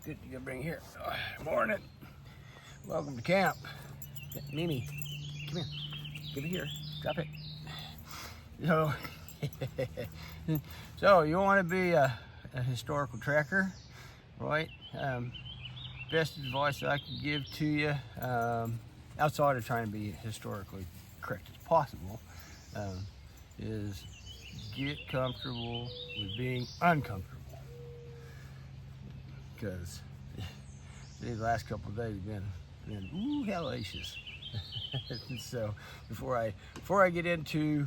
good to bring here. Morning. Welcome to camp. Mimi, come here. Give it here. Drop it. So you want to be a historical trekker, right? Best advice I can give to you, outside of trying to be historically correct as possible, is get comfortable with being uncomfortable. Because these last couple of days have been hellacious. So before I get into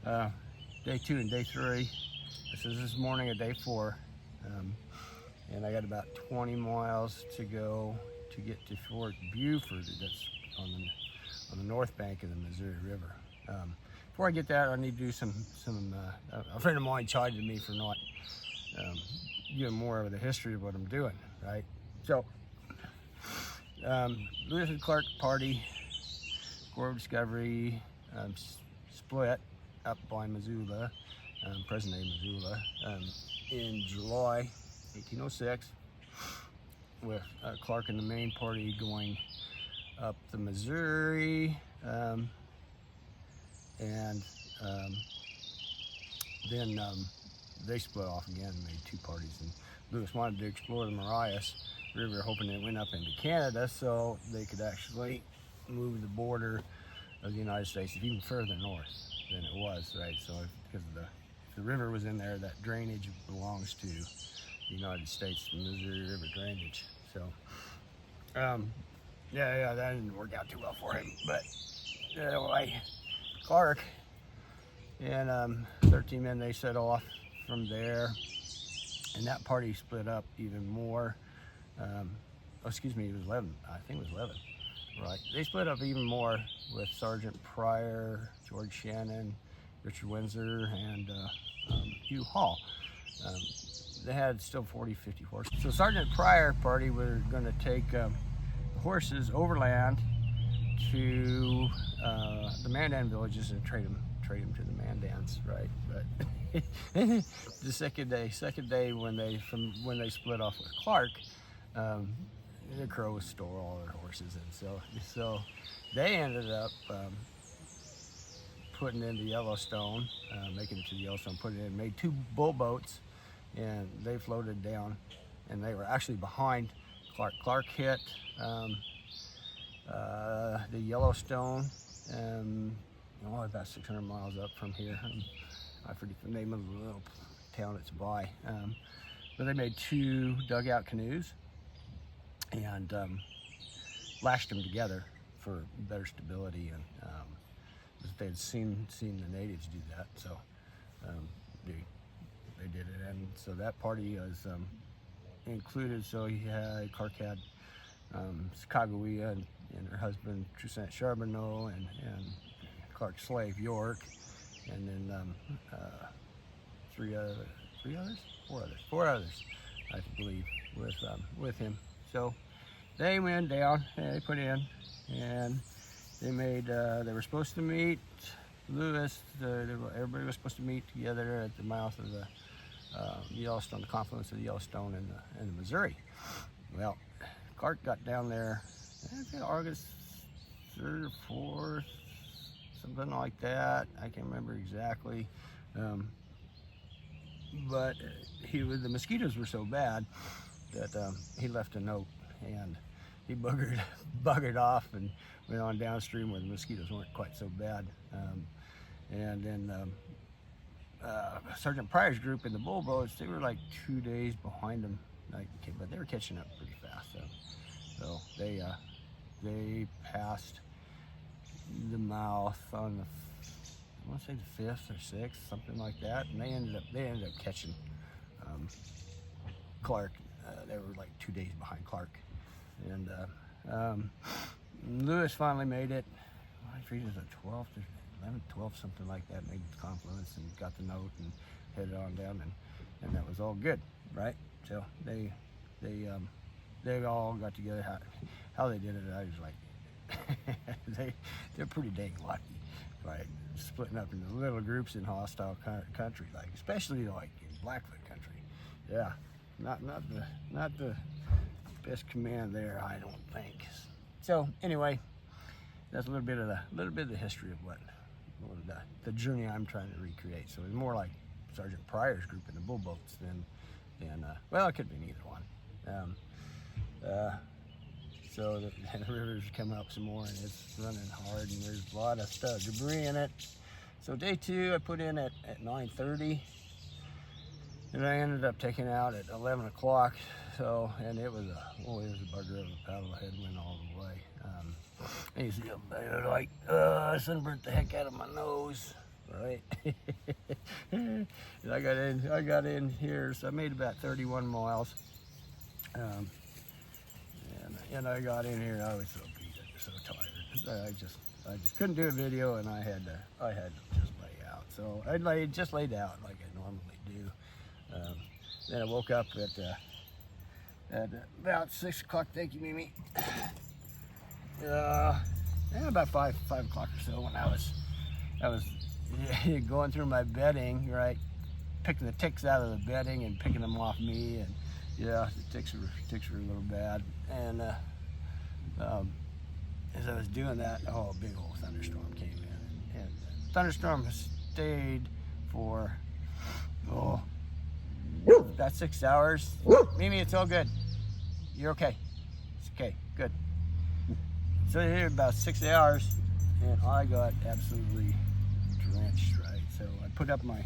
day 2 and day 3, this is this morning of day 4, and I got about 20 miles to go to get to Fort Buford. That's on the north bank of the Missouri River. Before I get there, I need to do some a friend of mine chided me for not giving more of the history of what I'm doing, right? So, Lewis and Clark Party, Corps of Discovery, split up by Missoula, present-day Missoula, in July 1806, with Clark and the main party going up the Missouri, and then they split off again and made 2 parties, and Lewis wanted to explore the Marias River, hoping it went up into Canada so they could actually move the border of the United States even further north than it was, right? So because if the river was in there, that drainage belongs to the United States, the Missouri River drainage. So yeah, that didn't work out too well for him. But anyway, Clark and 13 men, they set off from there, and that party split up even more. Excuse me, it was 11. I think it was 11. Right. They split up even more with Sergeant Pryor, George Shannon, Richard Windsor, and Hugh Hall. They had still 40, 50 horses. So Sergeant Pryor party were going to take horses overland to the Mandan villages and trade them to the Mandans, right? But the second day when they split off with Clark, the Crows stole all their horses, and so they ended up putting into Yellowstone, making it to Yellowstone, made 2 bull boats, and they floated down, and they were actually behind Clark. Clark hit the Yellowstone, about 600 miles up from here. I forget the name of the little town it's by, but they made 2 dugout canoes and lashed them together for better stability, and they had seen the natives do that, so they did it, and so that party was included. So Clark had Sacagawea and her husband Toussaint Charbonneau, and Clark's slave York, and then 4 others, I believe, with him. So they went down and they put in, and they made. They were supposed to meet Lewis. Everybody was supposed to meet together at the mouth of the Yellowstone, the confluence of the Yellowstone and the Missouri. Well, Clark got down there, I think August 3rd or 4th, something like that. I can't remember exactly. But the mosquitoes were so bad that he left a note, and he buggered off and went on downstream where the mosquitoes weren't quite so bad. And then Sergeant Pryor's group in the bull boats, they were like 2 days behind them, but they were catching up pretty fast. So they passed the mouth on I want to say the 5th or 6th, something like that, and they ended up catching Clark. They were like 2 days behind Clark, and Lewis finally made it. I think it was the 12th or 11th, 12th, something like that. Made the confluence and got the note and headed on down, and that was all good, right? So they all got together. How they did it, I was like, they're pretty dang lucky, right? Splitting up into little groups in hostile country, like especially like in Blackfoot country. Yeah, not the best command there, I don't think. So anyway, that's a little bit of the history of what the journey I'm trying to recreate. So it's more like Sergeant Pryor's group in the bull boats than well, it could be neither one. So the river's come up some more, and it's running hard, and there's a lot of stuff, debris in it. So day 2 I put in at 9:30, and I ended up taking out at 11 o'clock. So, and it was a bugger of a paddle headwind all the way. You see, like sunburnt the heck out of my nose, right? And I got in here, so I made about 31 miles. And I got in here, I was so beat, so tired. I just couldn't do a video, and I had to just lay out. So I just laid out like I normally do. Then I woke up at about 6 o'clock. Thank you, Mimi. About 5 o'clock or so, when I was going through my bedding, right, picking the ticks out of the bedding and picking them off me, and yeah, the ticks were a little bad. And as I was doing that, a big old thunderstorm came in, and the thunderstorm stayed for about 6 hours. Mimi, it's all good. You're okay. It's okay. Good. So here about 6 hours, and I got absolutely drenched, right? So I put up my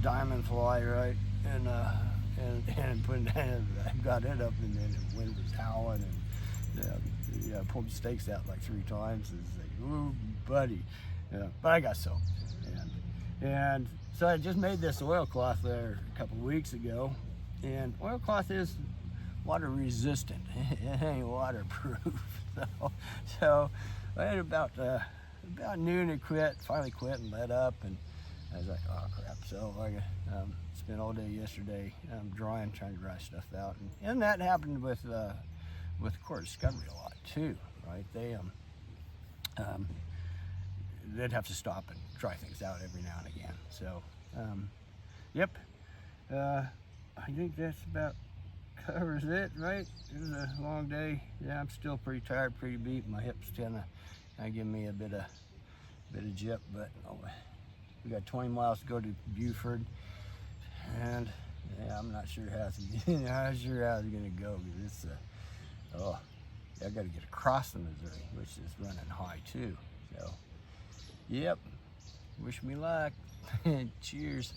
diamond fly, right, and I got it up, and then the wind was howling, and I pulled the stakes out like 3 times. And it's like, ooh, buddy, but I got soaked, and so I just made this oilcloth there a couple weeks ago, and oilcloth is water resistant. It ain't waterproof. So I had about noon I finally quit and let up, and I was like, oh crap. So I spent all day yesterday trying to dry stuff out, and that happened with Core Discovery a lot too, right? They'd have to stop and try things out every now and again. So yep, I think that's about covers it, right? It was a long day. Yeah, I'm still pretty tired, pretty beat. My hips kind of give me a bit of jip, but we got 20 miles to go to Buford, and yeah, I'm not sure how it's going to go, because it's I got to get across the Missouri, which is running high too. So, yep. Wish me luck. Cheers.